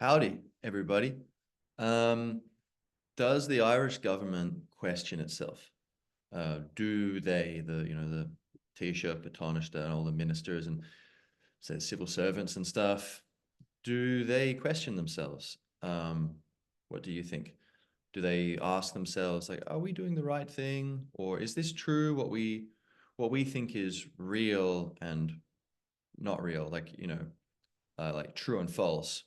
Howdy, everybody. Um, does the Irish government question itself? Do they, the Taoiseach, the Taoiseach, and all the ministers and say civil servants and stuff, do they question themselves? What do you think? Do they ask themselves like, are we doing the right thing, or is this true? What we think is real and not real, like true and false,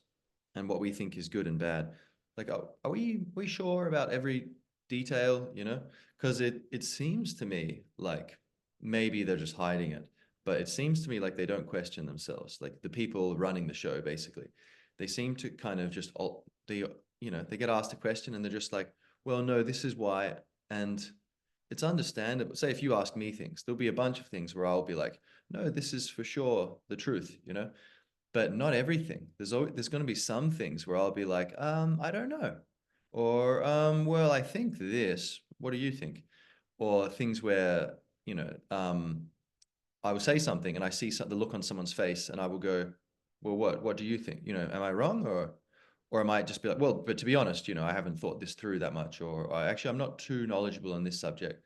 and what we think is good and bad. Like, are we sure about every detail? Because it seems to me like maybe they're just hiding it, but it seems to me like they don't question themselves. Like the people running the show, basically, they seem to kind of just they get asked a question and they're just like, well, no, this is why, and it's understandable. Say if you ask me things, there'll be a bunch of things where I'll be like, no, this is for sure the truth. But not everything. There's going to be some things where I'll be like, I don't know, or well, I think this. What do you think? Or things where I will say something and I see the look on someone's face, and I will go, well, what do you think? Am I wrong, or I might just be like, well, but to be honest, I haven't thought this through that much, or I'm not too knowledgeable on this subject.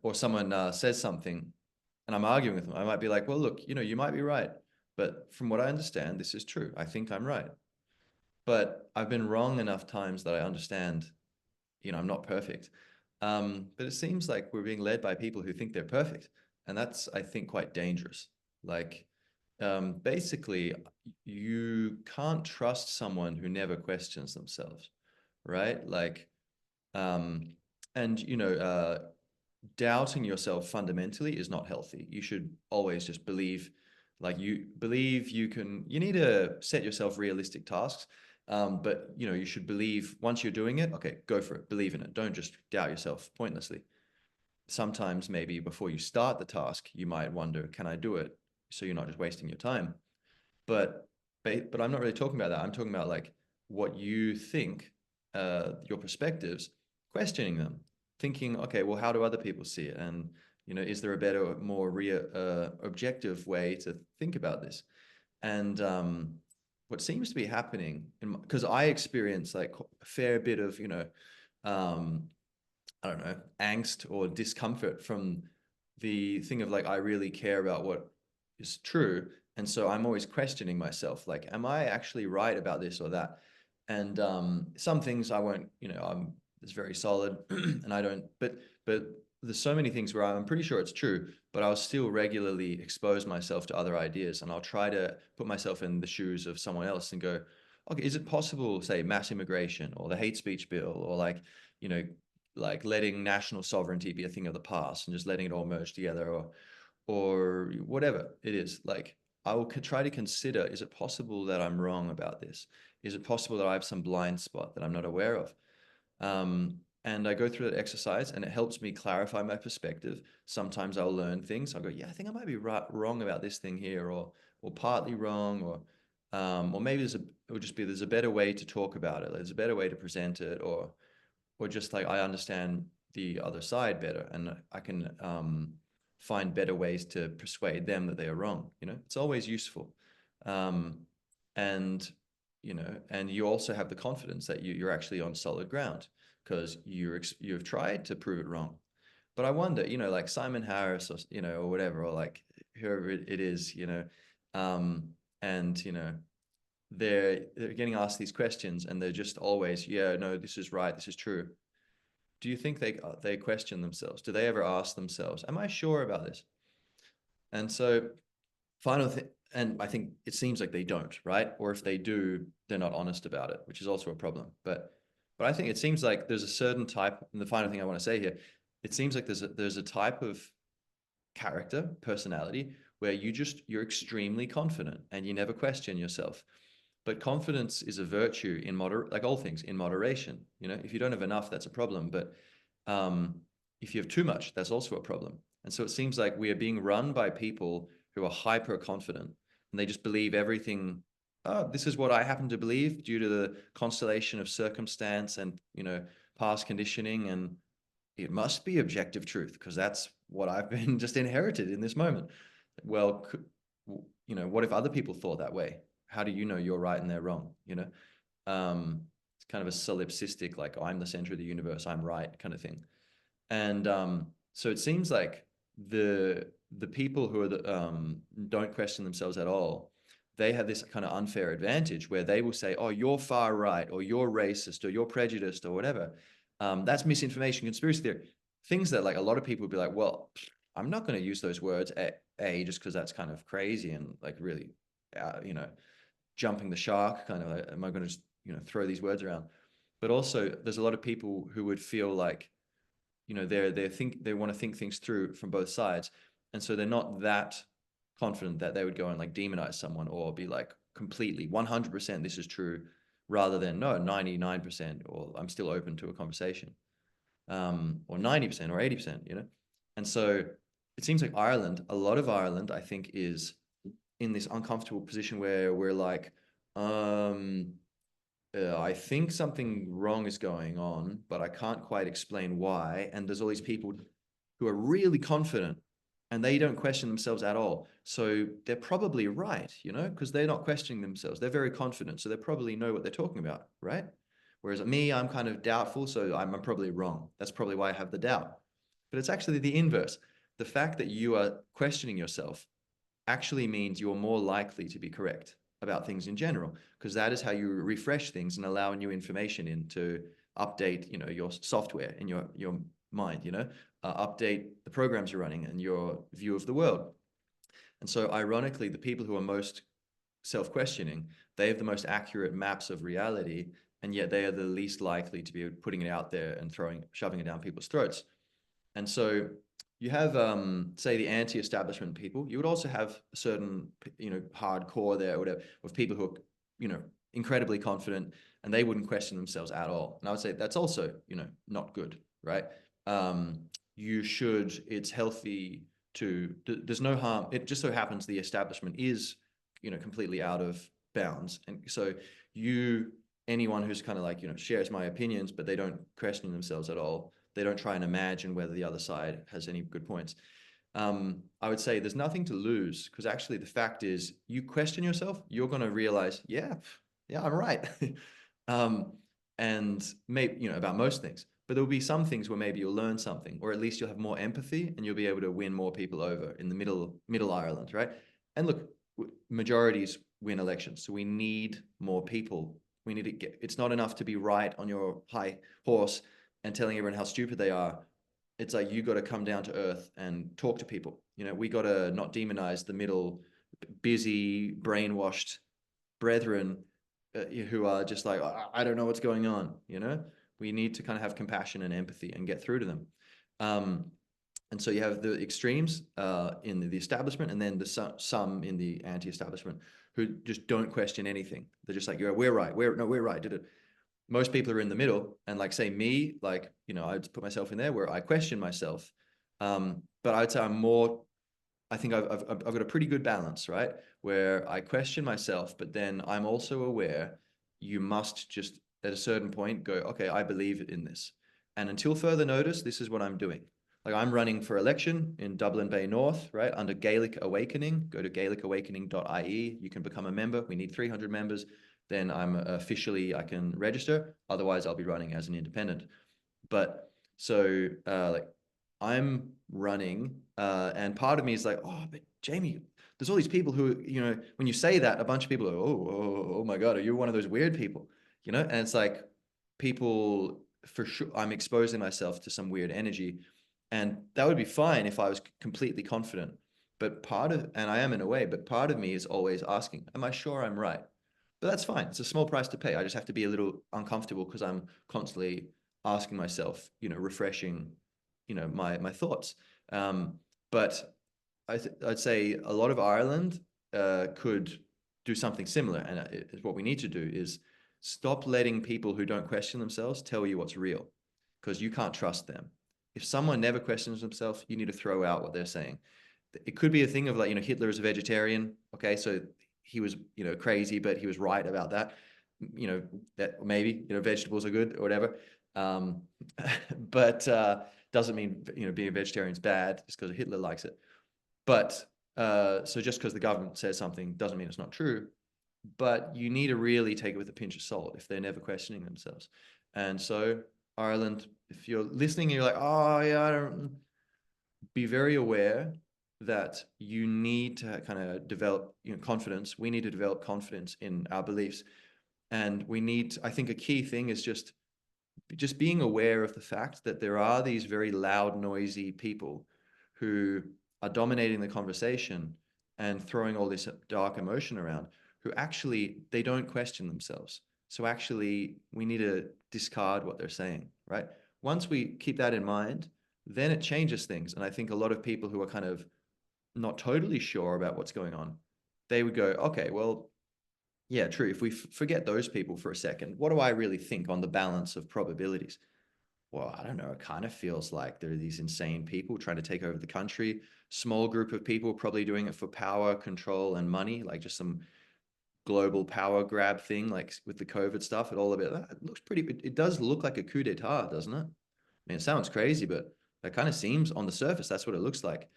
Or someone says something and I'm arguing with them, I might be like, well, look, you might be right, but from what I understand, this is true. I think I'm right. But I've been wrong enough times that I understand, I'm not perfect. But it seems like we're being led by people who think they're perfect. And that's, I think, quite dangerous. Like, basically, you can't trust someone who never questions themselves, right? Like, um, and, doubting yourself fundamentally is not healthy. You should always just believe, like you believe you need to set yourself realistic tasks. But you should believe once you're doing it, okay, go for it, believe in it. Don't just doubt yourself pointlessly. Sometimes maybe before you start the task, you might wonder, can I do it? So you're not just wasting your time. But but I'm not really talking about that. I'm talking about like what you think, your perspectives, questioning them, thinking, okay, well, how do other people see it? And is there a better, more objective way to think about this? And what seems to be happening, because I experience like a fair bit of, um, I don't know, angst or discomfort from the thing of like, I really care about what is true. And so I'm always questioning myself, like, am I actually right about this or that? And some things I won't, it's very solid and I don't, but there's so many things where I'm pretty sure it's true, but I'll still regularly expose myself to other ideas, and I'll try to put myself in the shoes of someone else and go, okay, is it possible, say, mass immigration or the hate speech bill, or you know, like letting national sovereignty be a thing of the past and just letting it all merge together, or whatever it is. Like, I will try to consider, is it possible that I'm wrong about this? Is it possible that I have some blind spot that I'm not aware of? And I go through that exercise and it helps me clarify my perspective. Sometimes I'll learn things. I'll go, yeah, I think I might be wrong about this thing here, or partly wrong, or maybe it would just be there's a better way to talk about it. There's a better way to present it, or just like I understand the other side better, and I can find better ways to persuade them that they are wrong. It's always useful. Um, and and you also have the confidence that you're actually on solid ground because you've tried to prove it wrong. But I wonder, like Simon Harris, or or whatever, or like whoever it is, um, and they're getting asked these questions, and they're just always, yeah, no, this is right, this is true. Do you think they question themselves? Do they ever ask themselves, am I sure about this? And so, final thing, and I think it seems like they don't, right? Or if they do, they're not honest about it, which is also a problem. But I think it seems like there's a certain type, and the final thing I want to say here, it seems like there's a type of character, personality, where you're extremely confident and you never question yourself. But confidence is a virtue like all things, in moderation. If you don't have enough, that's a problem. But if you have too much, that's also a problem. And so it seems like we are being run by people who are hyper confident, and they just believe everything. Oh, this is what I happen to believe due to the constellation of circumstance and past conditioning, and it must be objective truth because that's what I've been just inherited in this moment. Well, what if other people thought that way? how do you know you're right and they're wrong? You know, it's kind of a solipsistic, like, oh, I'm the center of the universe, I'm right kind of thing. And so it seems like the people who are don't question themselves at all, they have this kind of unfair advantage where they will say, oh, you're far right, or you're racist, or you're prejudiced, or whatever. That's misinformation, conspiracy theory. Things that like a lot of people would be like, well, I'm not going to use those words, just because that's kind of crazy and like really, you know, jumping the shark kind of, like, am I going to just, you know, throw these words around? But also there's a lot of people who would feel like, you know, they want to think things through from both sides. And so they're not that confident that they would go and like demonize someone or be like completely 100% this is true, rather than no, 99%, or I'm still open to a conversation, or 90% or 80%, you know? And so it seems like a lot of Ireland, I think, is in this uncomfortable position where we're like, I think something wrong is going on, but I can't quite explain why. And there's all these people who are really confident and they don't question themselves at all. So they're probably right, you know, because they're not questioning themselves. They're very confident. So they probably know what they're talking about, right? Whereas me, I'm kind of doubtful. So I'm probably wrong. That's probably why I have the doubt. But it's actually the inverse. The fact that you are questioning yourself actually means you're more likely to be correct about things in general, because that is how you refresh things and allow new information in to update, you know, your software in your mind, you know, update the programs you're running and your view of the world. And so ironically, the people who are most self-questioning, they have the most accurate maps of reality, and yet they are the least likely to be putting it out there and shoving it down people's throats. And so you have, say, the anti-establishment people. You would also have a certain, you know, hardcore there, or whatever, of people who are, you know, incredibly confident, and they wouldn't question themselves at all. And I would say that's also, you know, not good, right? It's healthy to, there's no harm. It just so happens the establishment is, you know, completely out of bounds. And so anyone who's kind of like, you know, shares my opinions, but they don't question themselves at all, they don't try and imagine whether the other side has any good points, I would say there's nothing to lose, because actually the fact is, you question yourself, you're going to realize, yeah, I'm right. And maybe, you know, about most things, but there'll be some things where maybe you'll learn something, or at least you'll have more empathy and you'll be able to win more people over in the middle Ireland, right? And look, majorities win elections, so we need more people. We need to get, it's not enough to be right on your high horse and telling everyone how stupid they are. It's like, you got to come down to earth and talk to people. You know, we got to not demonize the middle, busy, brainwashed brethren, who are just like, I don't know what's going on. You know, we need to kind of have compassion and empathy and get through to them. And so you have the extremes in the establishment, and then the some in the anti-establishment who just don't question anything. They're just like, yeah, we're right. We're right. Did it? Most people are in the middle, and like, say me, like, you know, I'd put myself in there where I question myself. But I'd say I think I've got a pretty good balance, right? Where I question myself, but then I'm also aware you must just at a certain point go, okay, I believe in this. And until further notice, this is what I'm doing. Like, I'm running for election in Dublin Bay North, right? Under Gaelic Awakening. Go to gaelicawakening.ie. You can become a member. We need 300 members. Then I can register. Otherwise, I'll be running as an independent. But so like, I'm running, and part of me is like, oh, but Jamie, there's all these people who, you know, when you say that, a bunch of people are, oh my God, are you one of those weird people? You know, and it's like, people, for sure, I'm exposing myself to some weird energy. And that would be fine if I was completely confident. But and I am in a way, but part of me is always asking, am I sure I'm right? But that's fine. It's a small price to pay. I just have to be a little uncomfortable because I'm constantly asking myself, you know, refreshing, you know, my thoughts. But I'd say a lot of Ireland could do something similar. And what we need to do is stop letting people who don't question themselves tell you what's real, because you can't trust them. If someone never questions themselves, you need to throw out what they're saying. It could be a thing of like, you know, Hitler is a vegetarian. Okay, so he was, you know, crazy, but he was right about that. You know, that maybe, you know, vegetables are good or whatever. But doesn't mean, you know, being a vegetarian is bad just because Hitler likes it. But so just because the government says something doesn't mean it's not true. but you need to really take it with a pinch of salt if they're never questioning themselves. And so Ireland, if you're listening and you're like, oh yeah, I don't, be very aware that you need to kind of develop, confidence. We need to develop confidence in our beliefs. And we need, I think a key thing is just being aware of the fact that there are these very loud, noisy people who are dominating the conversation and throwing all this dark emotion around, who actually, they don't question themselves. So actually, we need to discard what they're saying, right? Once we keep that in mind, then it changes things. And I think a lot of people who are kind of not totally sure about what's going on, they would go, okay, well, yeah, true. If we forget those people for a second, what do I really think on the balance of probabilities? Well, I don't know. It kind of feels like there are these insane people trying to take over the country. Small group of people probably doing it for power, control, and money, like just some global power grab thing, like with the COVID stuff and all of it. It looks pretty, it does look like a coup d'etat, doesn't it? I mean, it sounds crazy, but that kind of seems on the surface, that's what it looks like.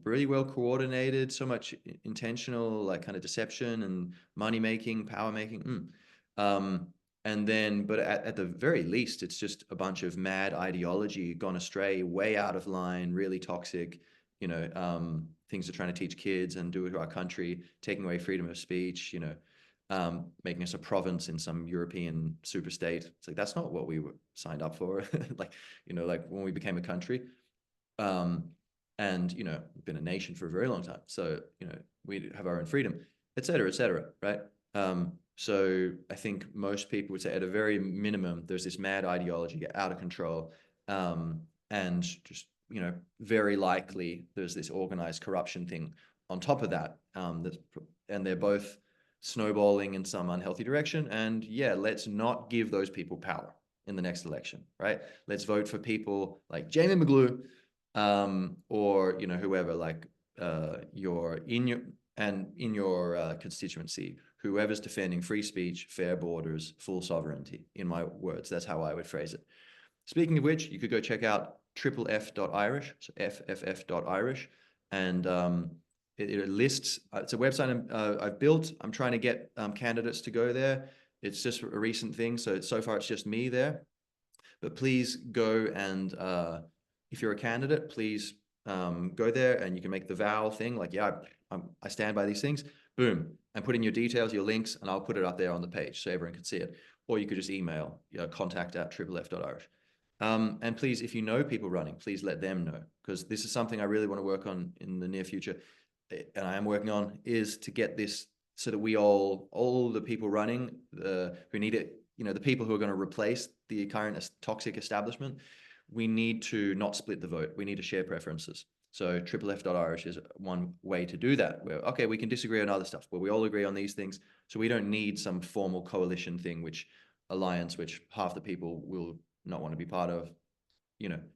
Really well coordinated, so much intentional, like kind of deception and money making, power making. And then, but at the very least, it's just a bunch of mad ideology gone astray, way out of line, really toxic, things they're trying to teach kids and do it to our country, taking away freedom of speech, making us a province in some European super state. It's like, that's not what we were signed up for. Like, like when we became a country. And, we've been a nation for a very long time. So, we have our own freedom, et cetera, right? So I think most people would say at a very minimum, there's this mad ideology out of control. And just, very likely there's this organized corruption thing on top of that. And they're both snowballing in some unhealthy direction. And yeah, let's not give those people power in the next election, right? Let's vote for people like Jamie McGlue, or whoever, like in your constituency, whoever's defending free speech, fair borders, full sovereignty. In my words, that's how I would phrase it. Speaking of which, you could go check out FFF.Irish, so FFF.Irish, and it lists. It's a website I've built. I'm trying to get candidates to go there. It's just a recent thing, so far it's just me there. But please go and if you're a candidate, please go there and you can make the vow thing. Like, yeah, I stand by these things. Boom, and put in your details, your links, and I'll put it up there on the page so everyone can see it. Or you could just email contact@FFF.Irish. And please, if you know people running, please let them know, because this is something I really want to work on in the near future, and I am working on, is to get this so that we all the people running, who need it, the people who are going to replace the current toxic establishment, we need to not split the vote. We need to share preferences. So FFF.Irish is one way to do that, where, okay, we can disagree on other stuff, but we all agree on these things. So we don't need some formal coalition thing, which half the people will not want to be part of,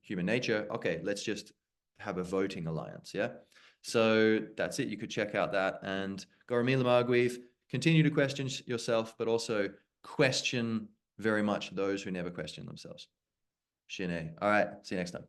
human nature. Okay, let's just have a voting alliance, yeah? So that's it. You could check out that. And Goramila Margweave, continue to question yourself, but also question very much those who never question themselves. Shine. All right, see you next time.